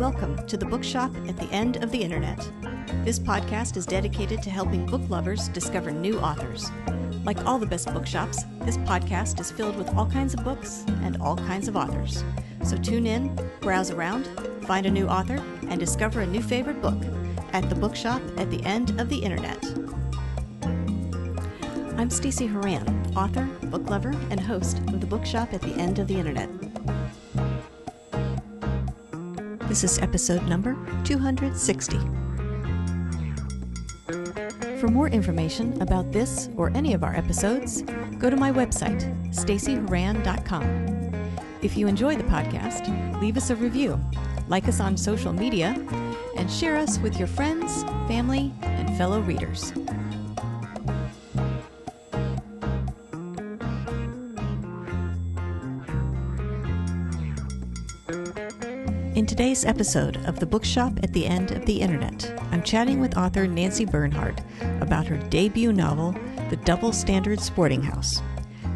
Welcome to the Bookshop at the End of the Internet. This podcast is dedicated to helping book lovers discover new authors. Like all the best bookshops, this podcast is filled with all kinds of books and all kinds of authors. So tune in, browse around, find a new author, and discover a new favorite book at the Bookshop at the End of the Internet. I'm Stacy Horan, author, book lover, and host of the Bookshop at the End of the Internet. This is episode number 260. For more information about this or any of our episodes, go to my website, stacyhoran.com. If you enjoy the podcast, leave us a review, like us on social media, and share us with your friends, family, and fellow readers. In today's episode of The Bookshop at the End of the Internet, I'm chatting with author Nancy Bernhard about her debut novel, The Double Standard Sporting House.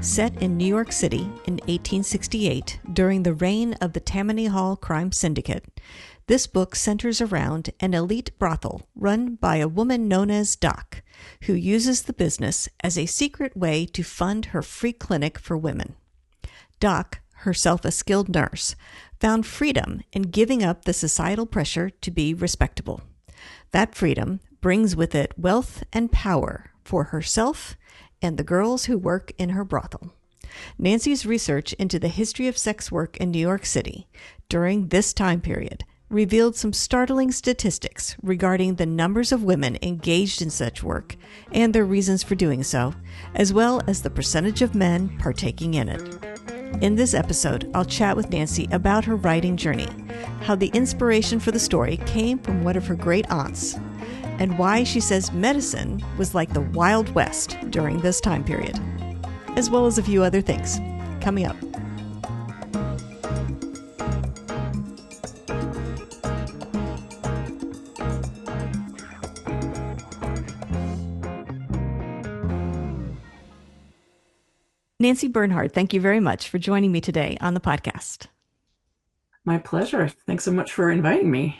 Set in New York City in 1868 during the reign of the Tammany Hall crime syndicate, this book centers around an elite brothel run by a woman known as Doc, who uses the business as a secret way to fund her free clinic for women. Doc, herself a skilled nurse, found freedom in giving up the societal pressure to be respectable. That freedom brings with it wealth and power for herself and the girls who work in her brothel. Nancy's research into the history of sex work in New York City during this time period revealed some startling statistics regarding the numbers of women engaged in such work and their reasons for doing so, as well as the percentage of men partaking in it. In this episode, I'll chat with Nancy about her writing journey, how the inspiration for the story came from one of her great aunts, and why she says medicine was like the Wild West during this time period, as well as a few other things. Coming up. Nancy Bernhard, thank you very much for joining me today on the podcast. My pleasure. Thanks so much for inviting me.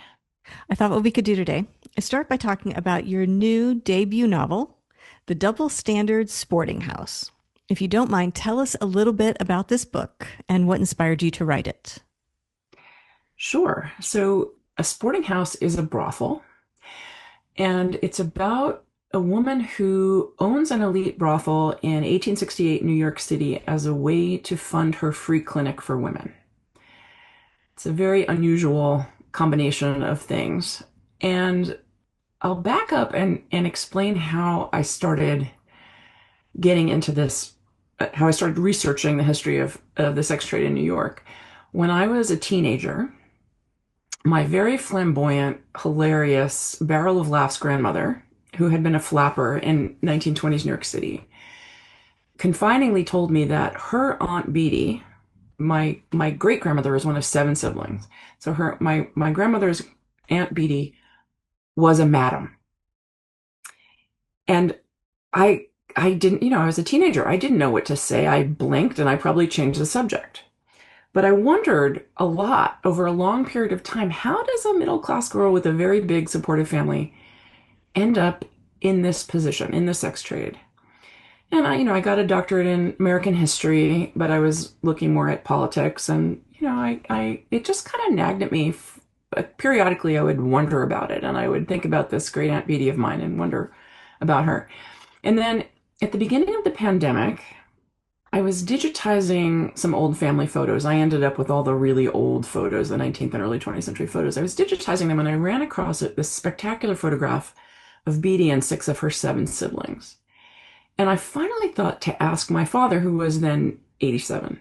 I thought what we could do today is start by talking about your new debut novel, The Double Standard Sporting House. If you don't mind, tell us a little bit about this book and what inspired you to write it. Sure. So a sporting house is a brothel, and it's about a woman who owns an elite brothel in 1868 New York City as a way to fund her free clinic for women. It's a very unusual combination of things. And I'll back up and explain how I started getting into this, how I started researching the history of the sex trade in New York. When I was a teenager, my very flamboyant, hilarious, barrel of laughs grandmother, who had been a flapper in 1920s New York City, confidingly told me that her Aunt Beatty, my great-grandmother was one of 7 siblings. So my grandmother's Aunt Beatty was a madam. And I didn't, I was a teenager. I didn't know what to say. I blinked and I probably changed the subject. But I wondered a lot over a long period of time, how does a middle-class girl with a very big supportive family end up in this position, in the sex trade? And I got a doctorate in American history, but I was looking more at politics, and it just kind of nagged at me. Periodically, I would wonder about it, and I would think about this great Aunt Beatty of mine and wonder about her. And then at the beginning of the pandemic, I was digitizing some old family photos. I ended up with all the really old photos, the 19th and early 20th century photos. I was digitizing them, and I ran across this spectacular photograph of Beatty and 6 of her 7 siblings. And I finally thought to ask my father, who was then 87.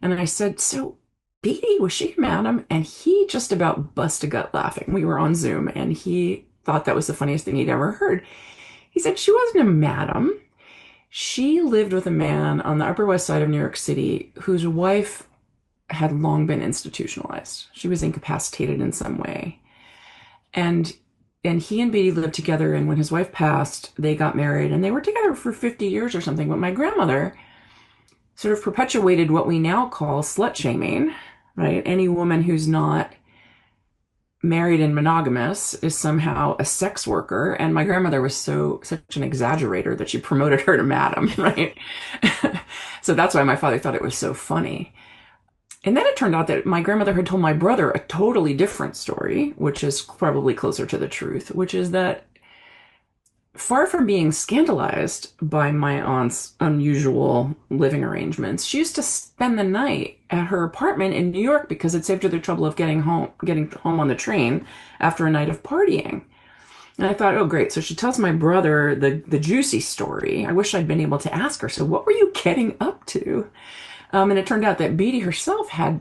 And I said, so Beatty, was she a madam? And he just about bust a gut laughing. We were on Zoom, and he thought that was the funniest thing he'd ever heard. He said, she wasn't a madam. She lived with a man on the Upper West Side of New York City whose wife had long been institutionalized. She was incapacitated in some way. And he and Beatty lived together, and when his wife passed, they got married, and they were together for 50 years or something. But my grandmother sort of perpetuated what we now call slut shaming, right? Any woman who's not married and monogamous is somehow a sex worker. And my grandmother was such an exaggerator that she promoted her to madam, right? So that's why my father thought it was so funny. And then it turned out that my grandmother had told my brother a totally different story, which is probably closer to the truth, which is that far from being scandalized by my aunt's unusual living arrangements, she used to spend the night at her apartment in New York because it saved her the trouble of getting home on the train after a night of partying. And I thought, oh, great. So she tells my brother the juicy story. I wish I'd been able to ask her, so what were you getting up to? And it turned out that Beatty herself had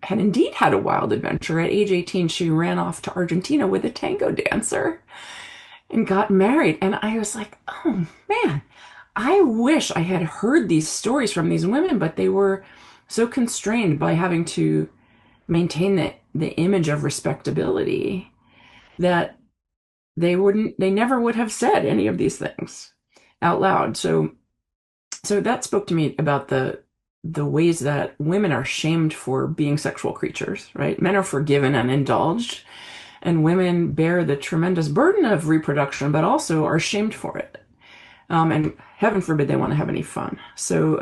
indeed had a wild adventure. At age 18, she ran off to Argentina with a tango dancer and got married. And I was like, oh man, I wish I had heard these stories from these women, but they were so constrained by having to maintain the image of respectability that they never would have said any of these things out loud. So that spoke to me about the ways that women are shamed for being sexual creatures, right? Men are forgiven and indulged, and women bear the tremendous burden of reproduction, but also are shamed for it. And heaven forbid they want to have any fun. So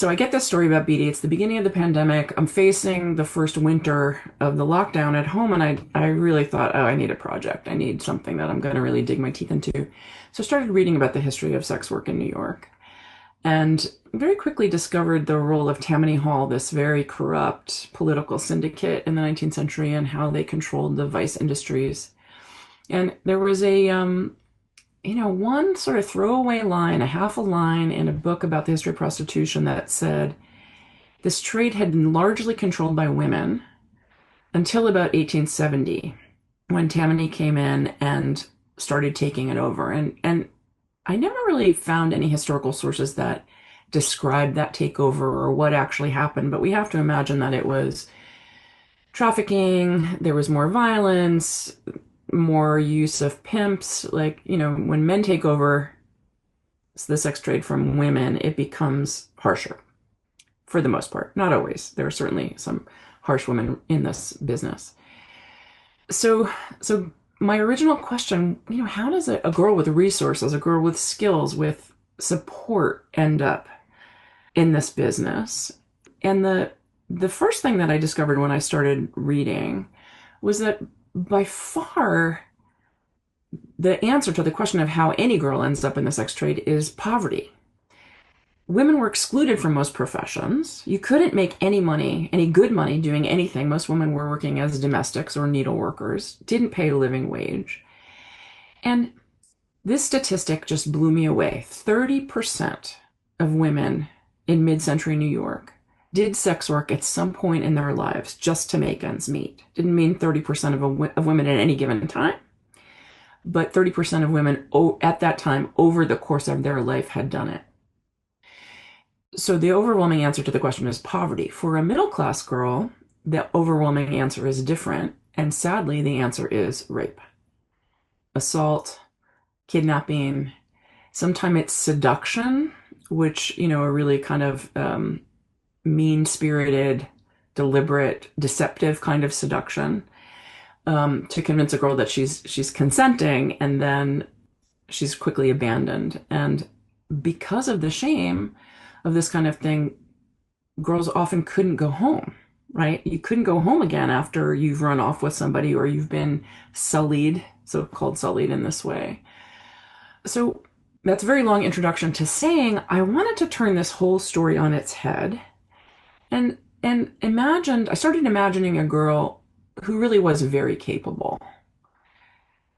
I get this story about Beatty. It's the beginning of the pandemic. I'm facing the first winter of the lockdown at home, and I really thought, oh, I need a project. I need something that I'm going to really dig my teeth into. So I started reading about the history of sex work in New York, and very quickly discovered the role of Tammany Hall, this very corrupt political syndicate in the 19th century, and how they controlled the vice industries. And there was a one sort of throwaway line, a half a line in a book about the history of prostitution that said this trade had been largely controlled by women until about 1870, when Tammany came in and started taking it over. And I never really found any historical sources that described that takeover or what actually happened, but we have to imagine that it was trafficking, there was more violence, more use of pimps. Like, when men take over the sex trade from women, it becomes harsher for the most part. Not always. There are certainly some harsh women in this business. So my original question, how does a girl with resources, a girl with skills, with support end up in this business? And the first thing that I discovered when I started reading was that by far the answer to the question of how any girl ends up in the sex trade is poverty. Women were excluded from most professions. You couldn't make any money, any good money, doing anything. Most women were working as domestics or needle workers, didn't pay a living wage. And this statistic just blew me away. 30% of women in mid-century New York did sex work at some point in their lives just to make ends meet. Didn't mean 30% of women at any given time, but 30% of women at that time over the course of their life had done it. So the overwhelming answer to the question is poverty. For a middle-class girl, the overwhelming answer is different. And sadly, the answer is rape, assault, kidnapping. Sometimes it's seduction, which, are really kind of mean-spirited, deliberate, deceptive kind of seduction, to convince a girl that she's consenting, and then she's quickly abandoned. And because of the shame of this kind of thing, girls often couldn't go home, right? You couldn't go home again after you've run off with somebody or you've been sullied, so-called sullied in this way. So that's a very long introduction to saying I wanted to turn this whole story on its head and I started imagining a girl who really was very capable,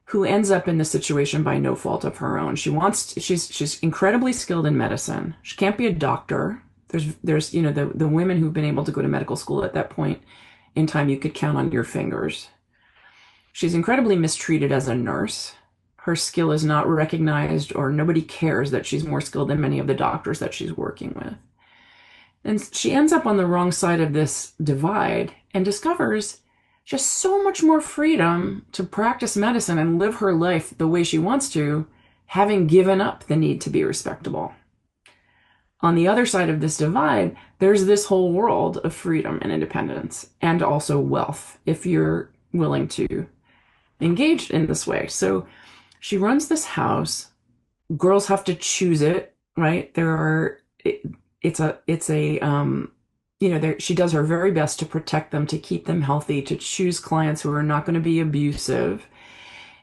who ends up in this situation by no fault of her own. She's incredibly skilled in medicine. She can't be a doctor. There's the women who've been able to go to medical school at that point in time, you could count on your fingers. She's incredibly mistreated as a nurse. Her skill is not recognized, or nobody cares that she's more skilled than many of the doctors that she's working with. And she ends up on the wrong side of this divide and discovers just so much more freedom to practice medicine and live her life the way she wants to, having given up the need to be respectable. On the other side of this divide, there's this whole world of freedom and independence and also wealth if you're willing to engage in this way. So she runs this house. Girls have to choose it, right? It's a she does her very best to protect them, to keep them healthy, to choose clients who are not going to be abusive.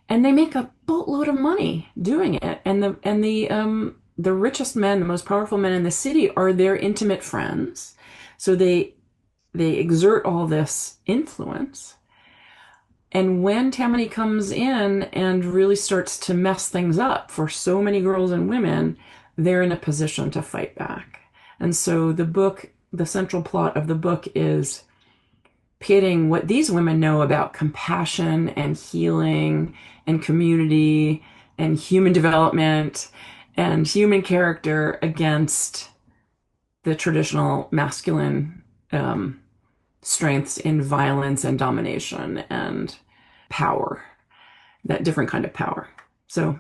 And they make a boatload of money doing it. And the richest men, the most powerful men in the city are their intimate friends. So they exert all this influence. And when Tammany comes in and really starts to mess things up for so many girls and women, they're in a position to fight back. And so the central plot of the book is pitting what these women know about compassion and healing and community and human development and human character against the traditional masculine strengths in violence and domination and power, that different kind of power. So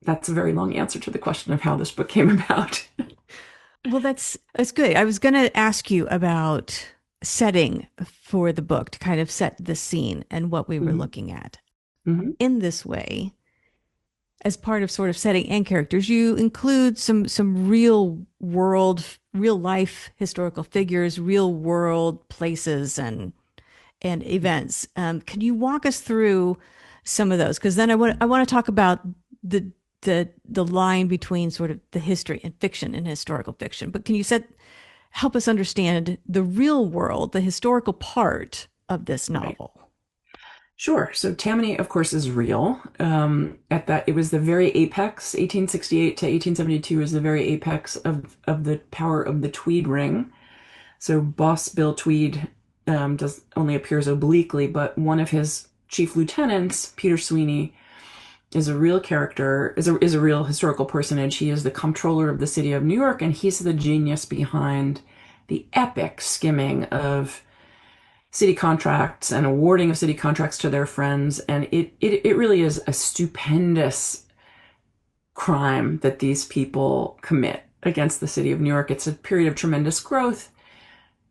that's a very long answer to the question of how this book came about. Well, that's good. I was going to ask you about setting for the book to kind of set the scene and what we were looking at. Mm-hmm. In this way, as part of sort of setting and characters, you include some real world, real life historical figures, real world places and events. Can you walk us through some of those? Because then I want to talk about the line between sort of the history and fiction and historical fiction. But can you help us understand the real world, the historical part of this novel? Right. Sure. So Tammany, of course, is real. It was the very apex. 1868 to 1872 is the very apex of the power of the Tweed Ring. So Boss Bill Tweed only appears obliquely, but one of his chief lieutenants, Peter Sweeney, is a real character, is a real historical personage. He is the comptroller of the city of New York, and he's the genius behind the epic skimming of city contracts and awarding of city contracts to their friends. And it really is a stupendous crime that these people commit against the city of New York. It's a period of tremendous growth.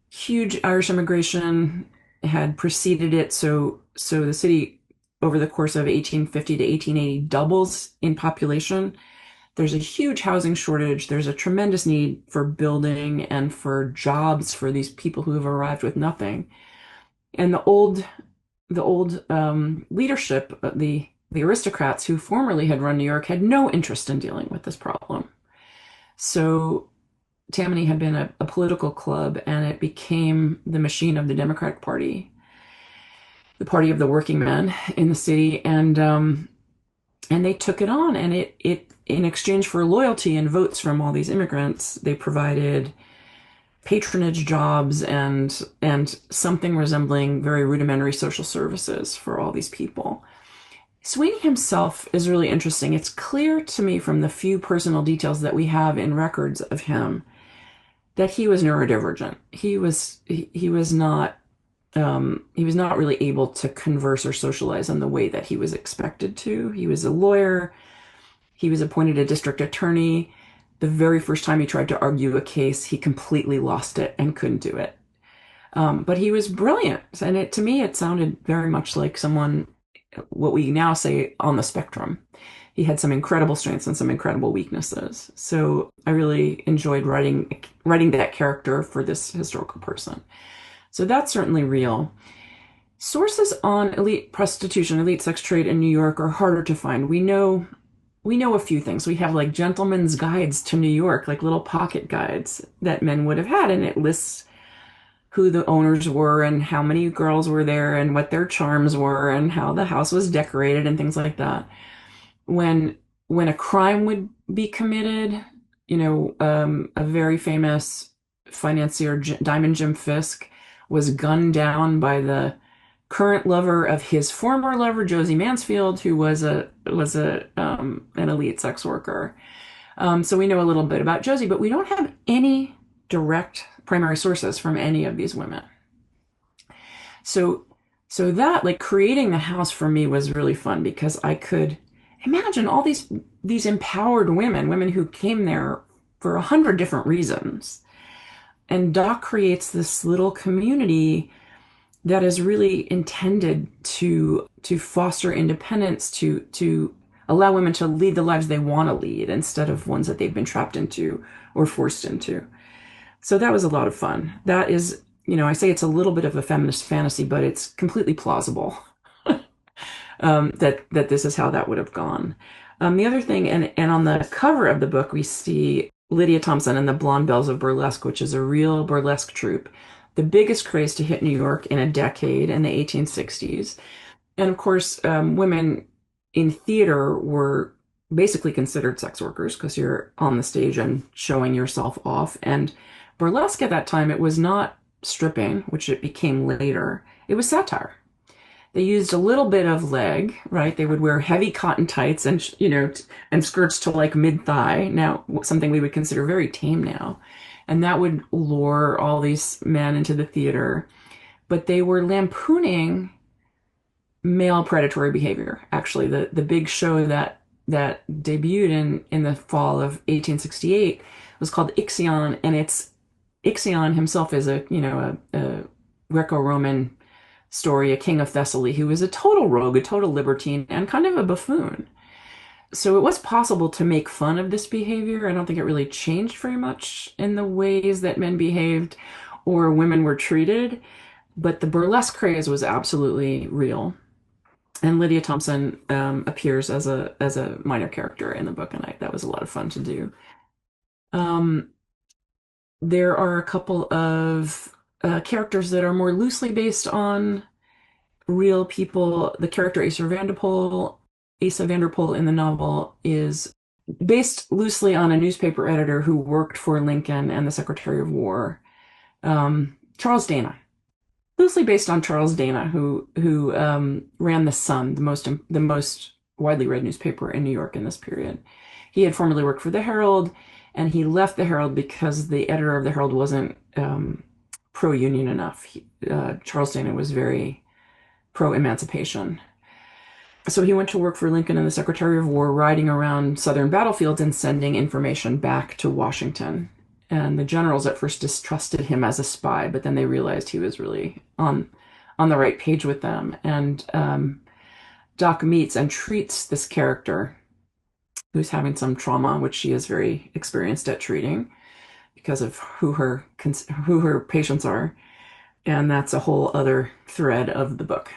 Huge Irish immigration had preceded it. So the city over the course of 1850 to 1880 doubles in population. There's a huge housing shortage. There's a tremendous need for building and for jobs for these people who have arrived with nothing. And the old leadership, the aristocrats who formerly had run New York, had no interest in dealing with this problem. So Tammany had been a political club, and it became the machine of the Democratic Party, the party of the working men in the city, and they took it on. And it in exchange for loyalty and votes from all these immigrants, they provided patronage jobs and something resembling very rudimentary social services for all these people. Sweeney himself is really interesting. It's clear to me from the few personal details that we have in records of him that he was neurodivergent. He was not really able to converse or socialize in the way that he was expected to. He was a lawyer. He was appointed a district attorney. The very first time he tried to argue a case, he completely lost it and couldn't do it. But he was brilliant. And to me, it sounded very much like someone, what we now say, on the spectrum. He had some incredible strengths and some incredible weaknesses. So I really enjoyed writing that character for this historical person. So that's certainly real. Sources on elite prostitution, elite sex trade in New York are harder to find. We know a few things. We have like gentlemen's guides to New York, like little pocket guides that men would have had, and it lists who the owners were and how many girls were there and what their charms were and how the house was decorated and things like that. When a crime would be committed, a very famous financier, Diamond Jim Fisk, was gunned down by the current lover of his former lover, Josie Mansfield, who was an elite sex worker. So we know a little bit about Josie, but we don't have any direct primary sources from any of these women. So that, like, creating the house for me was really fun because I could imagine all these empowered women who came there for 100 different reasons. And Doc creates this little community that is really intended to foster independence, to allow women to lead the lives they want to lead instead of ones that they've been trapped into or forced into. So that was a lot of fun. That is, I say it's a little bit of a feminist fantasy, but it's completely plausible that this is how that would have gone. The other thing, and on the cover of the book, we see Lydia Thompson and the Blonde Bells of Burlesque, which is a real burlesque troupe, the biggest craze to hit New York in a decade in the 1860s. And of course, women in theater were basically considered sex workers because you're on the stage and showing yourself off. And burlesque at that time, it was not stripping, which it became later. It was satire. They used a little bit of leg, right? They would wear heavy cotton tights and, and skirts to like mid-thigh. Now, something we would consider very tame now. And that would lure all these men into the theater. But they were lampooning male predatory behavior. Actually, the big show that debuted in the fall of 1868 was called Ixion, and Ixion himself is a Greco-Roman story, a king of Thessaly who was a total rogue, a total libertine, and kind of a buffoon. So it was possible to make fun of this behavior. I don't think it really changed very much in the ways that men behaved or women were treated, but the burlesque craze was absolutely real. And Lydia Thompson appears as a minor character in the book, and that was a lot of fun to do. There are a couple of characters that are more loosely based on real people. The character Asa Vanderpool in the novel is based loosely on a newspaper editor who worked for Lincoln and the Secretary of War, Charles Dana. Loosely based on Charles Dana, who ran the Sun, the most widely read newspaper in New York in this period. He had formerly worked for the Herald, and he left the Herald because the editor of the Herald wasn't pro-union enough. Charles Dana was very pro-emancipation. So he went to work for Lincoln and the Secretary of War, riding around Southern battlefields and sending information back to Washington. And the generals at first distrusted him as a spy, but then they realized he was really on the right page with them. And Doc meets and treats this character who's having some trauma, which she is very experienced at treating because of who her patients are. And that's a whole other thread of the book.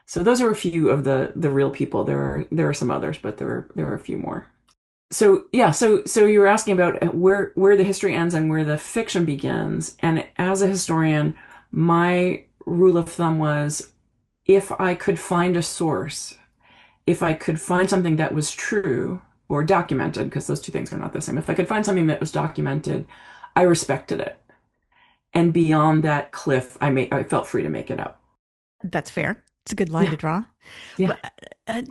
So those are a few of the real people. There are some others, but there are a few more. So yeah, so you were asking about where the history ends and where the fiction begins. And as a historian, my rule of thumb was if I could find a source, if I could find something that was true or documented, because those two things are not the same. If I could find something that was documented, I respected it. And beyond that cliff, I felt free to make it up. That's fair. It's a good line to draw. Yeah.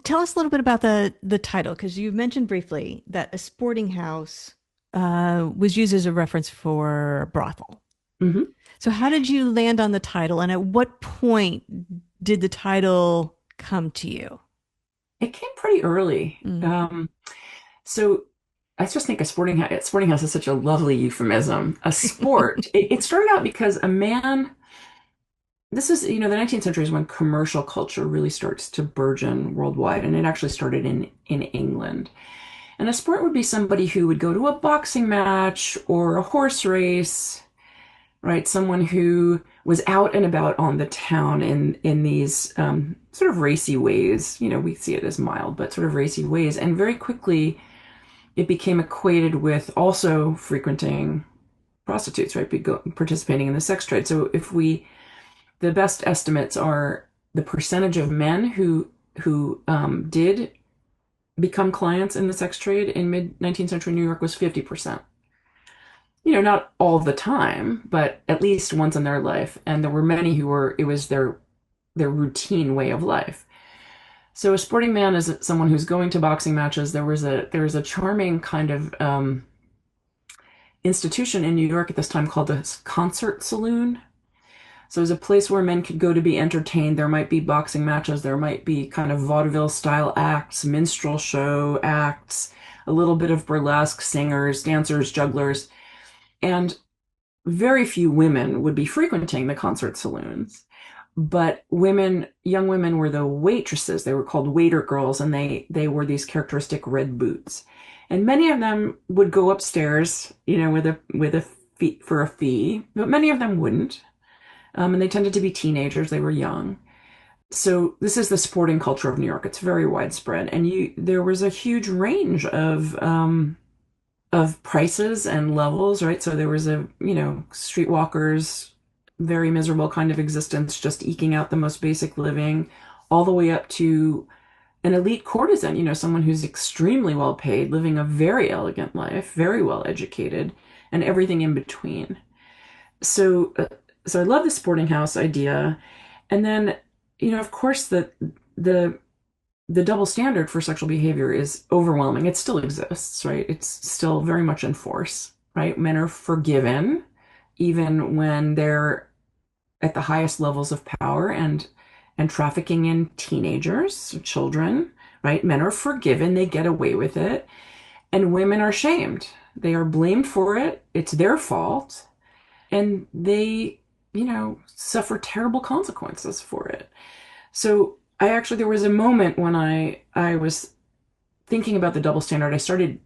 Tell us a little bit about the title, because you mentioned briefly that a sporting house was used as a reference for a brothel. Mm-hmm. So how did you land on the title, and at what point did the title come to you? It came pretty early. Mm-hmm. So I just think a sporting house is such a lovely euphemism. A sport. It started out because a man. This is, the 19th century is when commercial culture really starts to burgeon worldwide, and it actually started in England. And a sport would be somebody who would go to a boxing match or a horse race, right? Someone who was out and about on the town in these sort of racy ways. We see it as mild, but sort of racy ways. And very quickly, it became equated with also frequenting prostitutes, right? Participating in the sex trade. So the best estimates are the percentage of men who did become clients in the sex trade in mid-19th century New York was 50%. Not all the time, but at least once in their life. And there were many it was their routine way of life. So a sporting man is someone who's going to boxing matches. There was a charming kind of institution in New York at this time called a concert saloon. So it was a place where men could go to be entertained. There might be boxing matches. There might be kind of vaudeville style acts, minstrel show acts, a little bit of burlesque, singers, dancers, jugglers, and very few women would be frequenting the concert saloons. But women, young women were the waitresses. They were called waiter girls, and they wore these characteristic red boots. And many of them would go upstairs, with a fee for a fee, but many of them wouldn't. And they tended to be teenagers. They were young. So this is the sporting culture of New York. It's very widespread, and there was a huge range of prices and levels, right? So there was streetwalkers, very miserable kind of existence, just eking out the most basic living, all the way up to an elite courtesan, someone who's extremely well paid, living a very elegant life, very well educated, and everything in between. So, so I love the sporting house idea. And then, of course, the the double standard for sexual behavior is overwhelming. It still exists, right? It's still very much in force, right? Men are forgiven even when they're at the highest levels of power and trafficking in teenagers, children, right? Men are forgiven, they get away with it, and women are shamed. They are blamed for it. It's their fault, and they, suffer terrible consequences for it. So there was a moment when I was thinking about the double standard. I started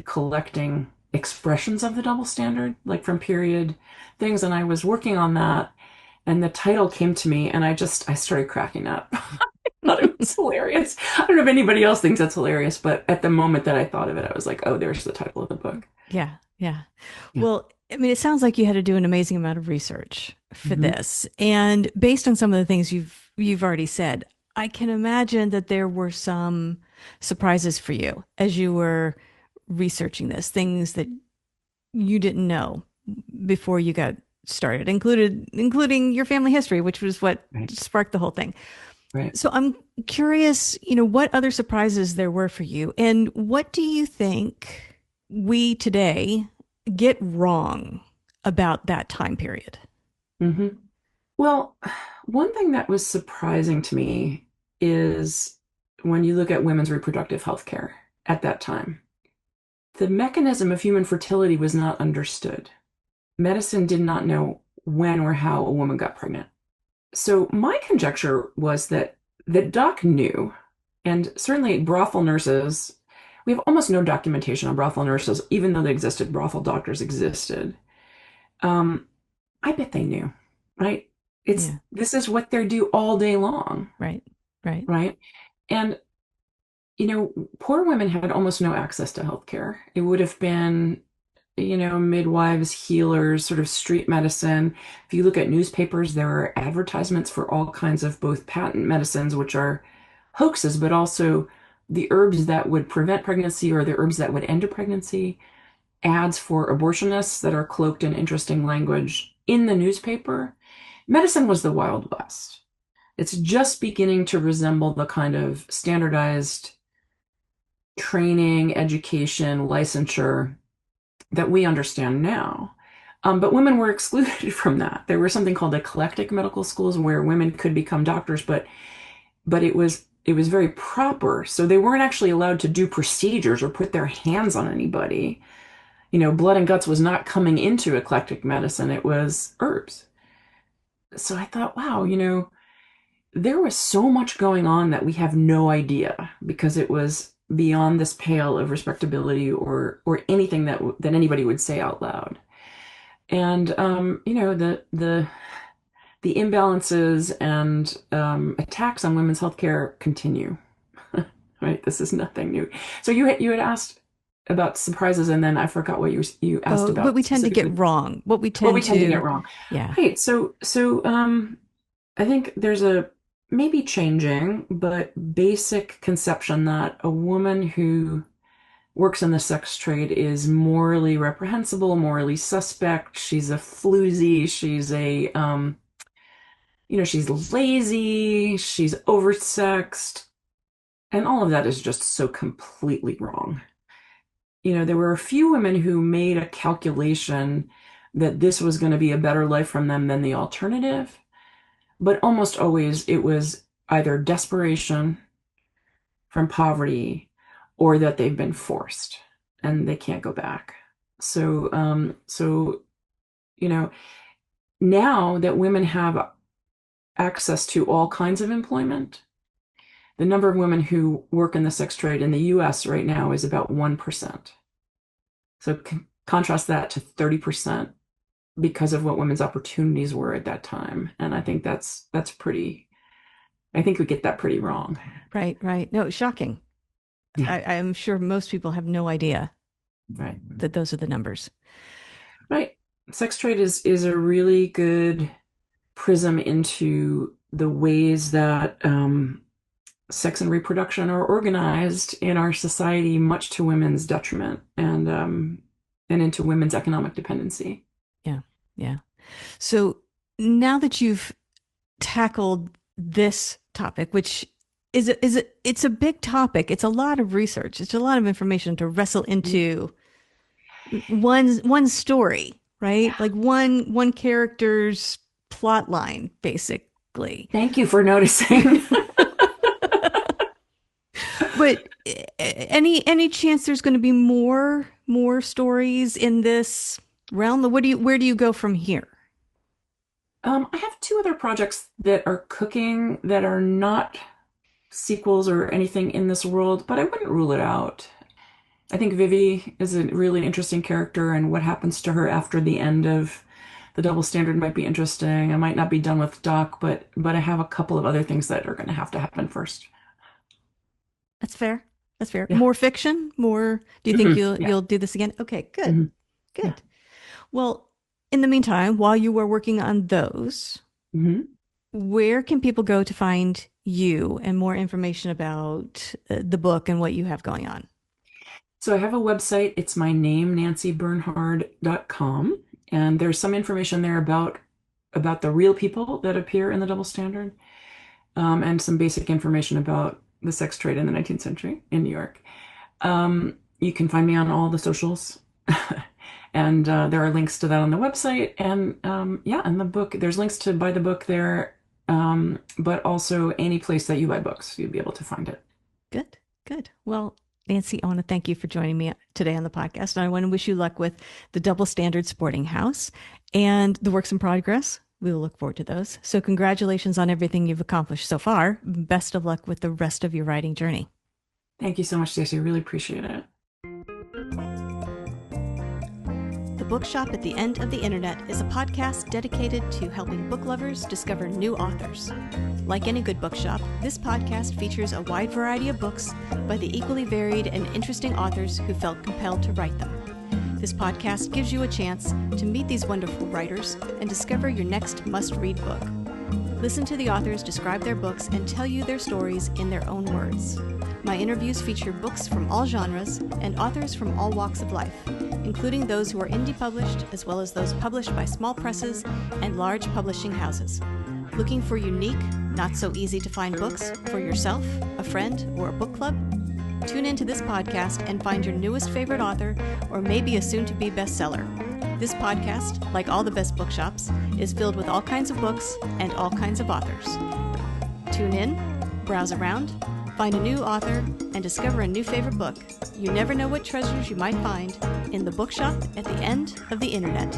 collecting expressions of the double standard, like from period things, and I was working on that, and the title came to me, and I started cracking up. I thought it was hilarious. I don't know if anybody else thinks that's hilarious, but at the moment that I thought of it, I was like, oh, there's the title of the book. Yeah, yeah. Yeah. Well, I mean, it sounds like you had to do an amazing amount of research for hmm this. And based on some of the things you've already said, I can imagine that there were some surprises for you as you were researching this, things that you didn't know before you got started, including your family history, which was what Right. sparked the whole thing. Right. So I'm curious, what other surprises there were for you, and what do you think we today get wrong about that time period? hmm Well, one thing that was surprising to me is when you look at women's reproductive health care at that time, the mechanism of human fertility was not understood. Medicine did not know when or how a woman got pregnant. So my conjecture was that Doc knew, and certainly brothel nurses, we have almost no documentation on brothel nurses, even though they existed, brothel doctors existed. Um, I bet they knew, right? Yeah, This is what they do all day long, right, right. right? And poor women had almost no access to healthcare. It would have been, midwives, healers, sort of street medicine. If you look at newspapers, there are advertisements for all kinds of both patent medicines, which are hoaxes, but also the herbs that would prevent pregnancy or the herbs that would end a pregnancy, ads for abortionists that are cloaked in interesting language in the newspaper. Medicine was the Wild West. It's just beginning to resemble the kind of standardized training, education, licensure that we understand now. But women were excluded from that. There was something called eclectic medical schools where women could become doctors, but it was very proper. So they weren't actually allowed to do procedures or put their hands on anybody. Blood and guts was not coming into eclectic medicine. It was herbs. So I thought, wow, there was so much going on that we have no idea because it was beyond this pale of respectability or anything that anybody would say out loud. And the imbalances and attacks on women's healthcare continue. Right? This is nothing new. So you had asked about surprises, and then I forgot what you asked Oh, what about we tend to specifically. get wrong, What we tend to get wrong. yeah. Right. So I think there's a maybe changing, but basic conception that a woman who works in the sex trade is morally reprehensible, morally suspect. She's a floozy. She's lazy. She's oversexed. And all of that is just so completely wrong. There were a few women who made a calculation that this was going to be a better life from them than the alternative. But almost always it was either desperation from poverty or that they've been forced and they can't go back. So, you know, now that women have access to all kinds of employment, the number of women who work in the sex trade in the US right now is about 1%. So contrast that to 30% because of what women's opportunities were at that time. And I think that's pretty, I think we get that pretty wrong. Right, right. No, shocking. Yeah. I'm sure most people have no idea Right. that those are the numbers. Right. Sex trade is a really good prism into the ways that sex and reproduction are organized in our society, much to women's detriment and into women's economic dependency. Yeah, yeah. So now that you've tackled this topic, which it's a big topic. It's a lot of research. It's a lot of information to wrestle into one story, right? Like one character's plot line, basically. Thank you for noticing. But any chance there's going to be more stories in this realm? Where do you go from here? I have two other projects that are cooking that are not sequels or anything in this world, but I wouldn't rule it out. I think Vivi is a really interesting character, and what happens to her after the end of the double standard might be interesting. I might not be done with Doc, but I have a couple of other things that are going to have to happen first. That's fair. That's fair. Yeah. More fiction? More? Do you think Yeah. you'll do this again? Okay, good. Mhm. Good. Yeah. Well, in the meantime, while you were working on those, Mhm. where can people go to find you and more information about the book and what you have going on? So I have a website. It's my name, nancybernhard.com. And there's some information there about the real people that appear in the double standard, and some basic information about the sex trade in the 19th century in New York. You can find me on all the socials. And there are links to that on the website. And and the book, there's links to buy the book there, but also any place that you buy books, you'll be able to find it. Good, good. Well, Nancy, I want to thank you for joining me today on the podcast. And I want to wish you luck with the Double Standard Sporting House and the works in progress. We will look forward to those. So congratulations on everything you've accomplished so far. Best of luck with the rest of your writing journey. Thank you so much, Stacey. I really appreciate it. The Bookshop at the End of the Internet is a podcast dedicated to helping book lovers discover new authors. Like any good bookshop, this podcast features a wide variety of books by the equally varied and interesting authors who felt compelled to write them. This podcast gives you a chance to meet these wonderful writers and discover your next must-read book. Listen to the authors describe their books and tell you their stories in their own words. My interviews feature books from all genres and authors from all walks of life, including those who are indie published as well as those published by small presses and large publishing houses. Looking for unique, not so easy to find books for yourself, a friend, or a book club? Tune into this podcast and find your newest favorite author or maybe a soon-to-be bestseller. This podcast, like all the best bookshops, is filled with all kinds of books and all kinds of authors. Tune in, browse around, find a new author, and discover a new favorite book. You never know what treasures you might find in the Bookshop at the End of the Internet.